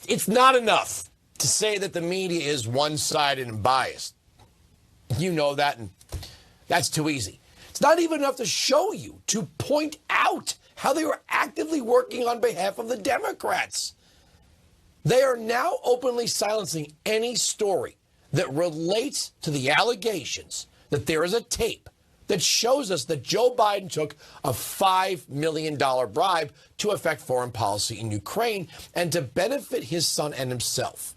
It's not enough to say that the media is one-sided and biased. You know that, and that's too easy. It's not even enough to show you, to point out how they were actively working on behalf of the Democrats. They are now openly silencing any story that relates to the allegations that there is a tape that shows us that Joe Biden took a $5 million bribe to affect foreign policy in Ukraine and to benefit his son and himself.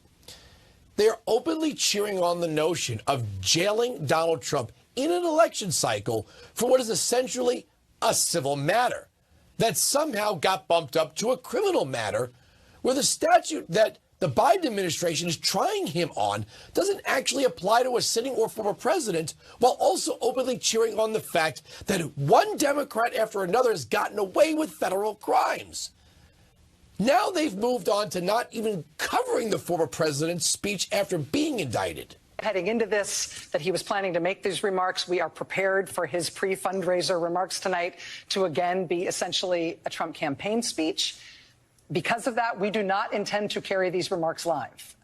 They are openly cheering on the notion of jailing Donald Trump in an election cycle for what is essentially a civil matter that somehow got bumped up to a criminal matter, where the statute that the Biden administration is trying him on doesn't actually apply to a sitting or former president, while also openly cheering on the fact that one Democrat after another has gotten away with federal crimes. Now they've moved on to not even covering the former president's speech after being indicted. Heading into this, that he was planning to make these remarks. We are prepared for his pre-fundraiser remarks tonight to again be essentially a Trump campaign speech. Because of that, we do not intend to carry these remarks live.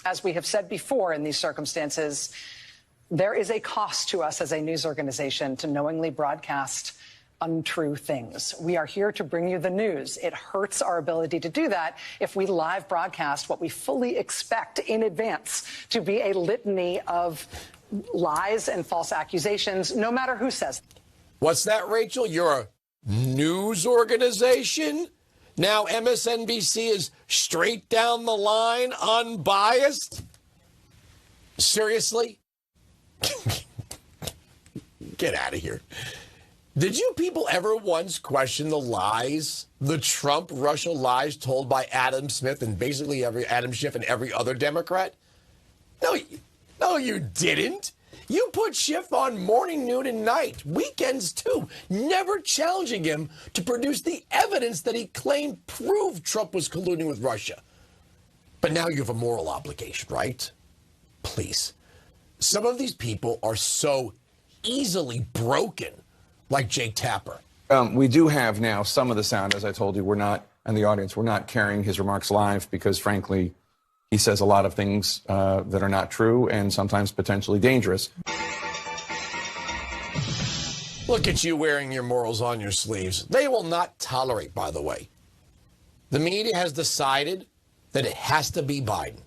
As we have said before in these circumstances, there is a cost to us as a news organization to knowingly broadcast untrue things. We are here to bring you the news. It hurts our ability to do that if we live broadcast what we fully expect in advance to be a litany of lies and false accusations, no matter who says it. What's that, Rachel? You're a news organization? Now MSNBC is straight down the line, unbiased? Seriously? Get out of here. Did you people ever once question the lies, the Trump-Russia lies told by Adam Smith and basically Adam Schiff and every other Democrat? No, you didn't. You put Schiff on morning, noon, and night, weekends too, never challenging him to produce the evidence that he claimed proved Trump was colluding with Russia. But now you have a moral obligation, right? Please. Some of these people are so easily broken, like Jake Tapper. We do have now some of the sound, as I told you. We're not, and the audience, we're not carrying his remarks live because, frankly, he says a lot of things that are not true and sometimes potentially dangerous. Look at you wearing your morals on your sleeves. They will not tolerate, by the way. The media has decided that it has to be Biden.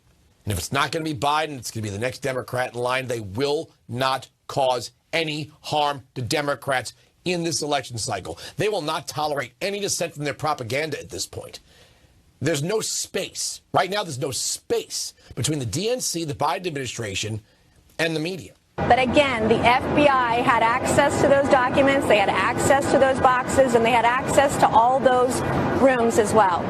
And if it's not going to be Biden, it's going to be the next Democrat in line. They will not cause any harm to Democrats in this election cycle. They will not tolerate any dissent from their propaganda at this point. There's no space. Right now, there's no space between the DNC, the Biden administration, and the media. But again, the FBI had access to those documents, they had access to those boxes, and they had access to all those rooms as well.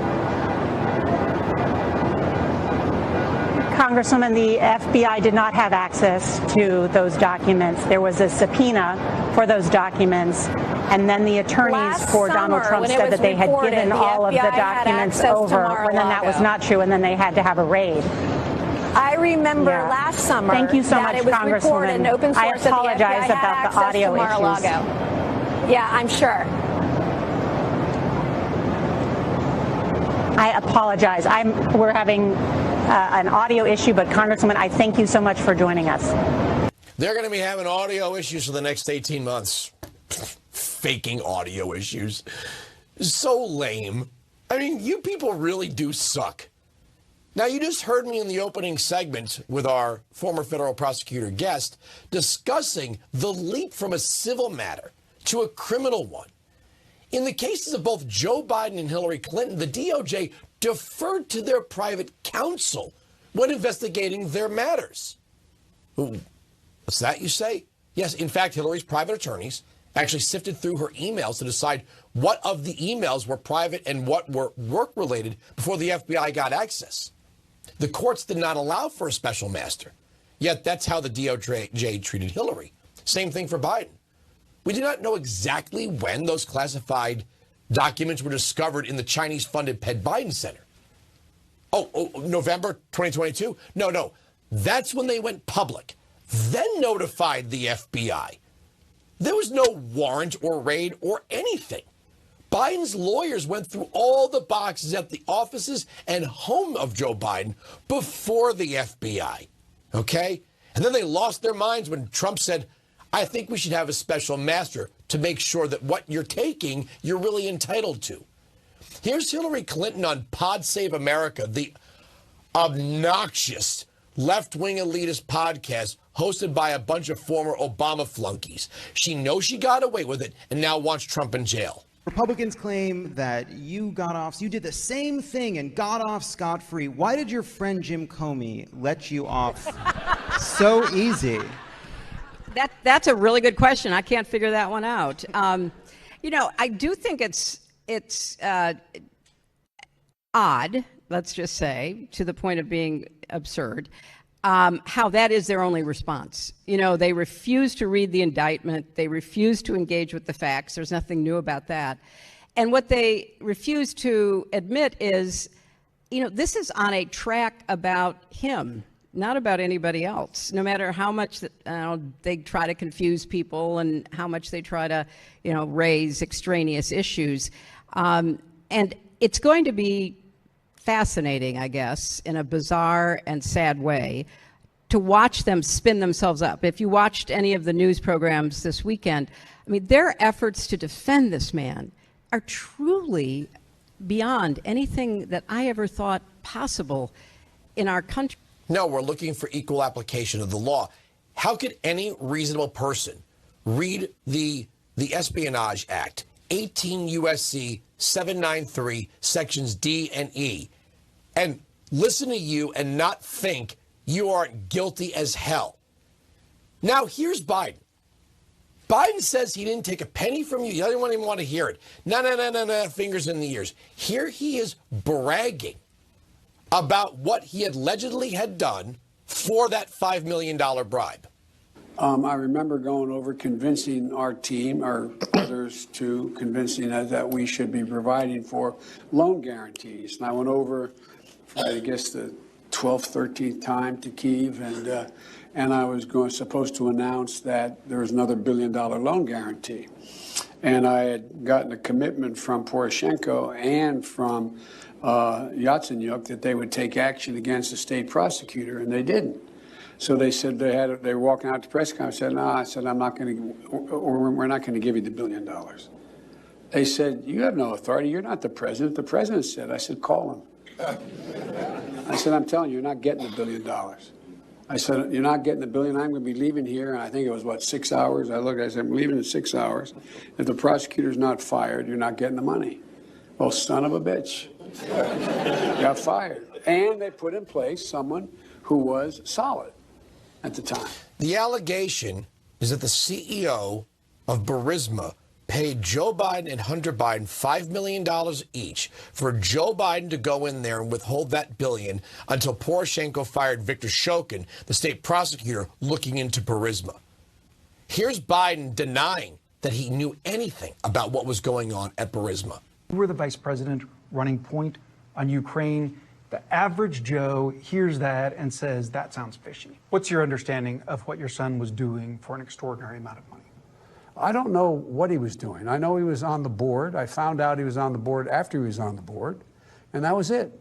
Congresswoman, the FBI did not have access to those documents. There was a subpoena for those documents, and then the attorneys for Donald Trump said that they had given all of the documents over, and then that was not true, and then they had to have a raid. I remember last summer. Thank you so much, it was Congresswoman. In open source I apologize about the audio issues. Yeah, I'm sure. I apologize. We're having an audio issue, but Congresswoman, I thank you so much for joining us. They're going to be having audio issues for the next 18 months. Faking audio issues. So lame. I mean, you people really do suck. Now, you just heard me in the opening segment with our former federal prosecutor guest discussing the leap from a civil matter to a criminal one. In the cases of both Joe Biden and Hillary Clinton, the DOJ deferred to their private counsel when investigating their matters. Ooh, what's that, you say? Yes, in fact, Hillary's private attorneys actually sifted through her emails to decide what of the emails were private and what were work-related before the FBI got access. The courts did not allow for a special master, yet that's how the DOJ treated Hillary. Same thing for Biden. We do not know exactly when those classified documents were discovered in the Chinese-funded Ped Biden Center. Oh, November 2022? No. That's when they went public, then notified the FBI. There was no warrant or raid or anything. Biden's lawyers went through all the boxes at the offices and home of Joe Biden before the FBI, okay? And then they lost their minds when Trump said, I think we should have a special master to make sure that what you're taking, you're really entitled to. Here's Hillary Clinton on Pod Save America, the obnoxious left-wing elitist podcast hosted by a bunch of former Obama flunkies. She knows she got away with it and now wants Trump in jail. Republicans claim that you did the same thing and got off scot-free. Why did your friend Jim Comey let you off so easy? That's a really good question. I can't figure that one out. I do think it's odd, let's just say, to the point of being absurd, how that is their only response. They refuse to read the indictment. They refuse to engage with the facts. There's nothing new about that. And what they refuse to admit is, this is on a track about him, not about anybody else. No matter how much they try to confuse people and how much they try to, raise extraneous issues. And it's going to be fascinating, I guess, in a bizarre and sad way, to watch them spin themselves up. If you watched any of the news programs this weekend, their efforts to defend this man are truly beyond anything that I ever thought possible in our country. No, we're looking for equal application of the law. How could any reasonable person read the Espionage Act, 18 U.S.C. 793, sections D and E, and listen to you and not think you aren't guilty as hell? Now, here's Biden. Biden says he didn't take a penny from you. He doesn't even want to hear it. No, fingers in the ears. Here he is bragging about what he allegedly had done for that $5 million bribe. I remember going over convincing our team, or others, to convincing us that we should be providing for loan guarantees. And I went over, I guess, the 12th, 13th time to Kyiv, and I was supposed to announce that there was another $1 billion loan guarantee. And I had gotten a commitment from Poroshenko and from Yatsenyuk that they would take action against the state prosecutor, and they didn't. So they said they were walking out to press conference. I said, no, I'm not going to, or we're not going to give you the $1 billion. They said, you have no authority. You're not the president. The president said. I said, call him. I said, I'm telling you, you're not getting the $1 billion. I said, you're not getting the $1 billion. I'm going to be leaving here. And I think it was, 6 hours? I said, I'm leaving in 6 hours. If the prosecutor's not fired, you're not getting the money. Well, son of a bitch. Got fired. And they put in place someone who was solid at the time. The allegation is that the CEO of Burisma paid Joe Biden and Hunter Biden $5 million each for Joe Biden to go in there and withhold that billion until Poroshenko fired Viktor Shokin, the state prosecutor looking into Burisma. Here's Biden denying that he knew anything about what was going on at Burisma. You were the vice president running point on Ukraine. The average Joe hears that and says, that sounds fishy. What's your understanding of what your son was doing for an extraordinary amount of money? I don't know what he was doing. I know he was on the board. I found out he was on the board after he was on the board, and that was it.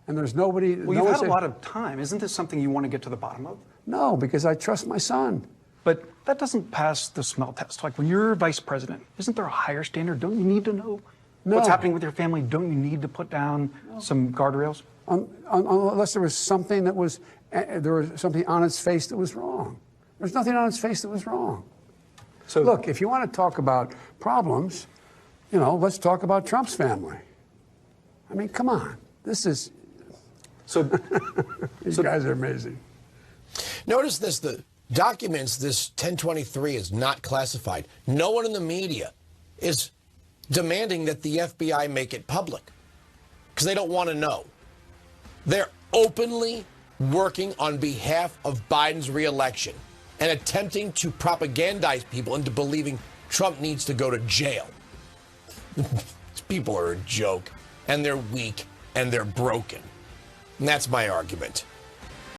And there's nobody... Well, you've had a lot of time. Isn't this something you want to get to the bottom of? No, because I trust my son. But that doesn't pass the smell test. Like, when you're vice president, isn't there a higher standard? Don't you need to know what's happening with your family? Don't you need to put down some guardrails? Unless there was something that was, there was something on its face that was wrong. There's nothing on its face that was wrong. So look, if you want to talk about problems, let's talk about Trump's family. I mean, come on. This is... So these guys are amazing. Notice this, the documents, this 1023 is not classified. No one in the media is demanding that the FBI make it public because they don't want to know. They're openly working on behalf of Biden's reelection and attempting to propagandize people into believing Trump needs to go to jail. These people are a joke, and they're weak, and they're broken. And that's my argument.